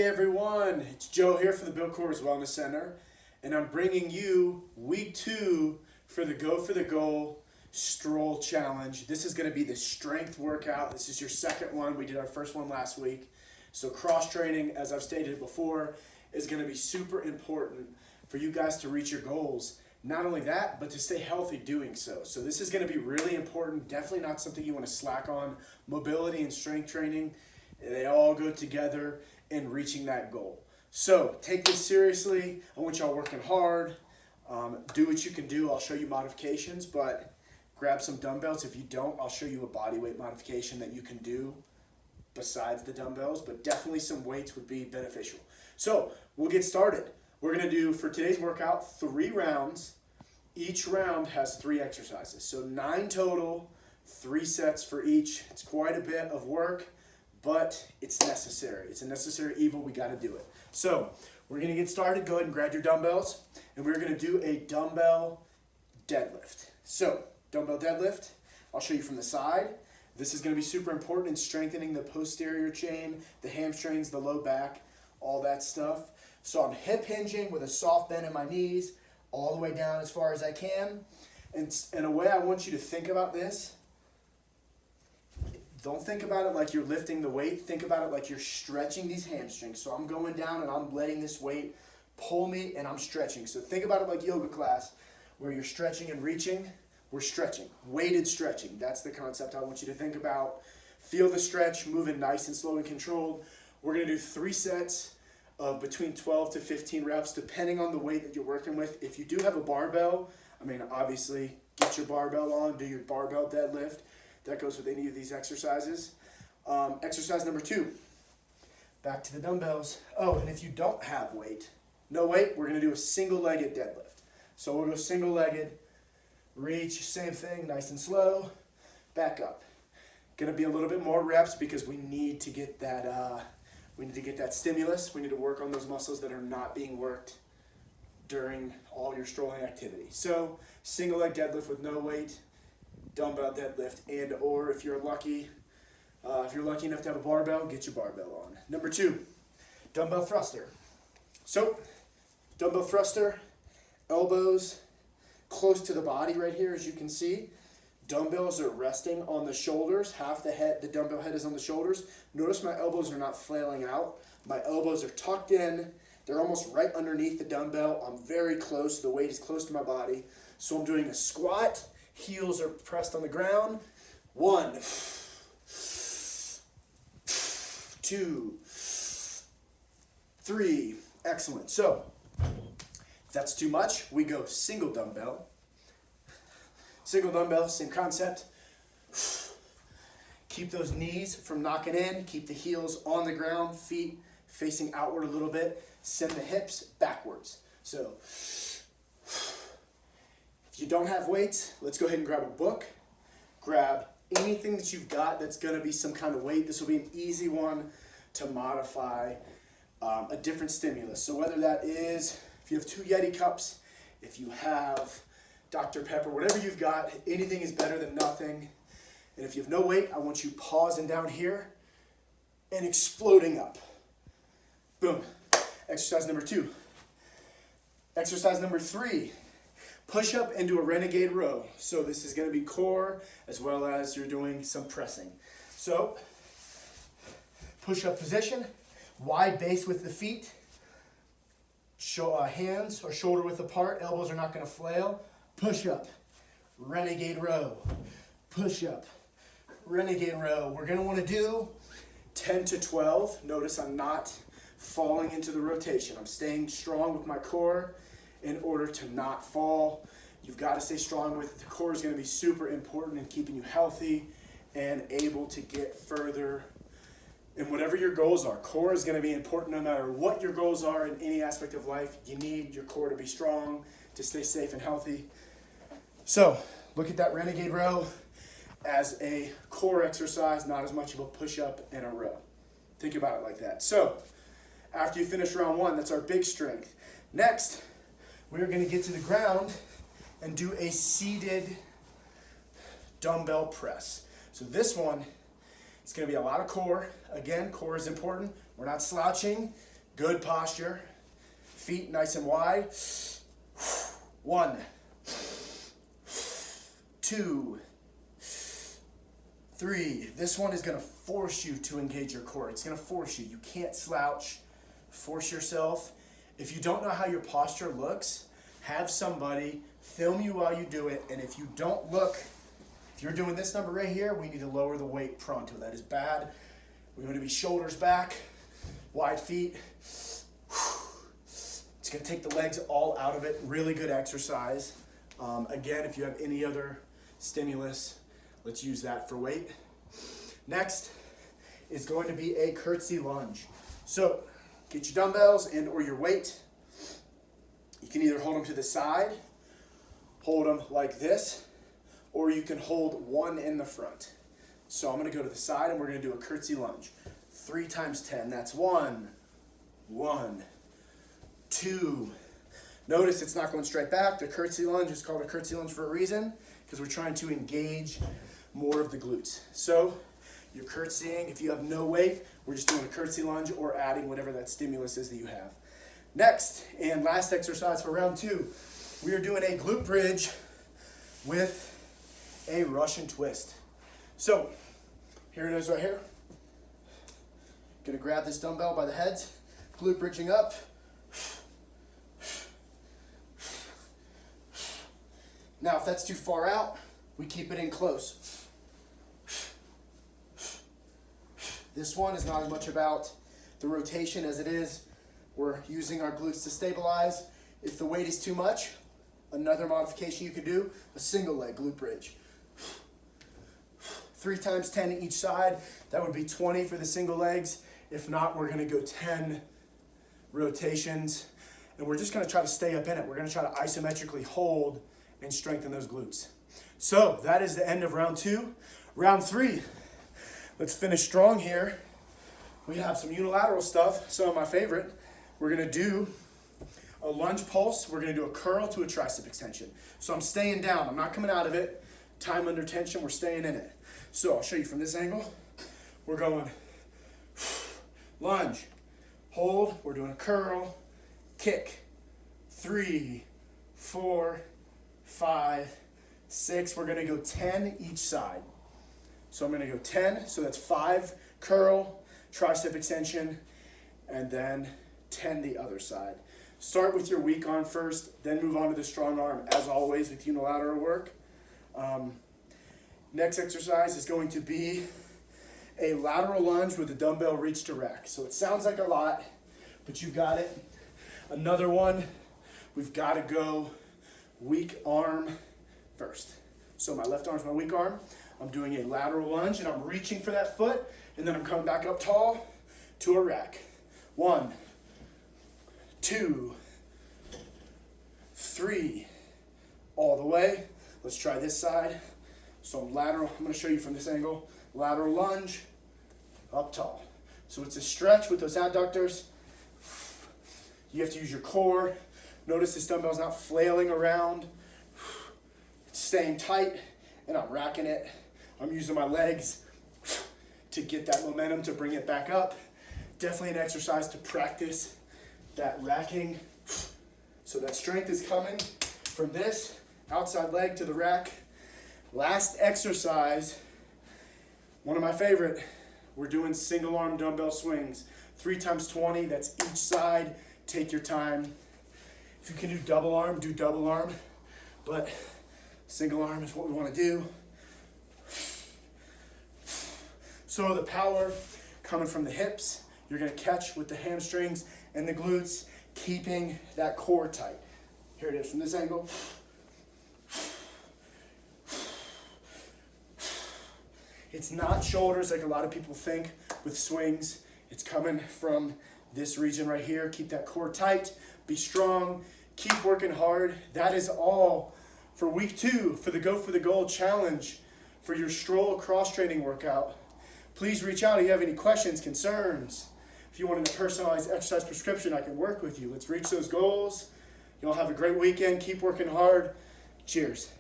Hey everyone, it's Joe here for the Bill Coors Wellness Center, and I'm bringing you week 2 for the Go for the Goal Stroll Challenge. This is going to be the strength workout. This is your second one. We did our first one last week. So cross training, as I've stated before, is going to be super important for you guys to reach your goals. Not only that, but to stay healthy doing so. So this is going to be really important. Definitely not something you want to slack on. Mobility and strength training, they all go together in reaching that goal. So take this seriously. I want y'all working hard. Do what you can do. I'll show you modifications, but grab some dumbbells. If you don't, I'll show you a body weight modification that you can do besides the dumbbells, but definitely some weights would be beneficial. So we'll get started. We're going to do, for today's workout, 3 rounds. Each round has 3 exercises. So 9 total, 3 sets for each. It's quite a bit of work, but it's necessary. It's a necessary evil. We got to do it. So we're going to get started. Go ahead and grab your dumbbells, and we're going to do a dumbbell deadlift. So dumbbell deadlift, I'll show you from the side. This is going to be super important in strengthening the posterior chain, the hamstrings, the low back, all that stuff. So I'm hip hinging with a soft bend in my knees all the way down as far as I can. And in a way I want you to think about this. Don't think about it like you're lifting the weight. Think about it like you're stretching these hamstrings. So I'm going down and I'm letting this weight pull me and I'm stretching. So think about it like yoga class where you're stretching and reaching. We're stretching, weighted stretching. That's the concept I want you to think about. Feel the stretch, moving nice and slow and controlled. We're going to do 3 sets of between 12 to 15 reps, depending on the weight that you're working with. If you do have a barbell, I mean, obviously, get your barbell on, do your barbell deadlift. That goes with any of these exercises. Exercise number 2, back to the dumbbells. Oh, and if you don't have weight, no weight, we're going to do a single-legged deadlift. So we'll go single-legged, reach, same thing, nice and slow, back up. Going to be a little bit more reps because we need to get that stimulus. We need to work on those muscles that are not being worked during all your strolling activity. So single leg deadlift with no weight, dumbbell deadlift, and or if you're lucky enough to have a barbell, get your barbell on. Number 2, dumbbell thruster. So dumbbell thruster, elbows close to the body right here, as you can see. Dumbbells are resting on the shoulders. Half the head, the dumbbell head is on the shoulders. Notice my elbows are not flailing out. My elbows are tucked in. They're almost right underneath the dumbbell. I'm very close. The weight is close to my body. So I'm doing a squat. Heels are pressed on the ground. 1, 2, 3. Excellent. So if that's too much, we go single dumbbell. Single dumbbell, same concept. Keep those knees from knocking in. Keep the heels on the ground, feet facing outward a little bit. Send the hips backwards. So if you don't have weights, let's go ahead and grab a book. Grab anything that you've got that's going to be some kind of weight. This will be an easy one to modify a different stimulus. So whether that is, if you have 2 Yeti cups, if you have Dr. Pepper, whatever you've got, anything is better than nothing. And if you have no weight, I want you pausing down here and exploding up. Boom. Exercise number 2. Exercise number 3, push up into a renegade row. So this is going to be core as well as you're doing some pressing. So push up position, wide base with the feet, hands or shoulder width apart, elbows are not going to flail. Push up, renegade row, push up, renegade row. We're going to want to do 10 to 12. Notice I'm not falling into the rotation. I'm staying strong with my core in order to not fall. You've got to stay strong with it. The core is going to be super important in keeping you healthy and able to get further in whatever your goals are. Core is going to be important no matter what your goals are in any aspect of life. You need your core to be strong to stay safe and healthy. So look at that renegade row as a core exercise, not as much of a push-up in a row. Think about it like that. So after you finish round 1, that's our big strength. Next, we're going to get to the ground and do a seated dumbbell press. So this one, It's going to be a lot of core. Again, core is important. We're not slouching. Good posture. Feet nice and wide. 1, 2, 3. This one is going to force you to engage your core. It's going to force you. You can't slouch. Force yourself. If you don't know how your posture looks, have somebody film you while you do it. And if you don't look, if you're doing this number right here, we need to lower the weight pronto. That is bad. We want to be shoulders back, wide feet. It's going to take the legs all out of it. Really good exercise. Again, if you have any other stimulus, let's use that for weight. Next is going to be a curtsey lunge. So get your dumbbells and or your weight. You can either hold them to the side, hold them like this, or you can hold one in the front. So I'm going to go to the side and we're going to do a curtsey lunge. 3 times 10. That's 1, 2. Notice it's not going straight back. The curtsey lunge is called a curtsey lunge for a reason, because we're trying to engage more of the glutes. So you're curtsying. If you have no weight, we're just doing a curtsey lunge or adding whatever that stimulus is that you have. Next and last exercise for round 2, we are doing a glute bridge with a Russian twist. So here it is right here. Gonna grab this dumbbell by the heads, glute bridging up. Now if that's too far out, we keep it in close. This one is not as much about the rotation as it is we're using our glutes to stabilize. If the weight is too much, another modification you could do, a single leg glute bridge. 3 times 10 each side. That would be 20 for the single legs. If not, we're gonna go 10 rotations. And we're just gonna try to stay up in it. We're gonna try to isometrically hold and strengthen those glutes. So that is the end of round 2. Round 3, let's finish strong here. We have some unilateral stuff, some of my favorite. We're gonna do a lunge pulse. We're gonna do a curl to a tricep extension. So I'm staying down, I'm not coming out of it. Time under tension, we're staying in it. So I'll show you from this angle. We're going lunge, hold, we're doing a curl, kick, 3, 4, 5, 6. We're gonna go 10 each side. So I'm gonna go 10, so that's 5 curl, tricep extension, and then 10 the other side. Start with your weak arm first, then move on to the strong arm, as always with unilateral work. Next exercise is going to be a lateral lunge with a dumbbell reach to rack. So it sounds like a lot, but you got it. Another one, we've got to go weak arm first. So my left arm is my weak arm. I'm doing a lateral lunge and I'm reaching for that foot, and then I'm coming back up tall to a rack. 1, 2, 3, all the way. Let's try this side. So I'm lateral, I'm gonna show you from this angle. Lateral lunge, up tall. So it's a stretch with those adductors. You have to use your core. Notice this dumbbell's not flailing around. It's staying tight, and I'm racking it. I'm using my legs to get that momentum to bring it back up. Definitely an exercise to practice that racking. So that strength is coming from this outside leg to the rack. Last exercise, one of my favorite, we're doing single arm dumbbell swings. 3 times 20, that's each side. Take your time. If you can do double arm, do double arm. But single arm is what we want to do. So the power coming from the hips, you're going to catch with the hamstrings and the glutes, keeping that core tight. Here it is from this angle. It's not shoulders like a lot of people think with swings. It's coming from this region right here. Keep that core tight, be strong, keep working hard. That is all for week 2 for the Go for the Gold challenge for your STROLL cross-training workout. Please reach out if you have any questions, concerns. If you want a personalized exercise prescription, I can work with you. Let's reach those goals. Y'all have a great weekend. Keep working hard. Cheers.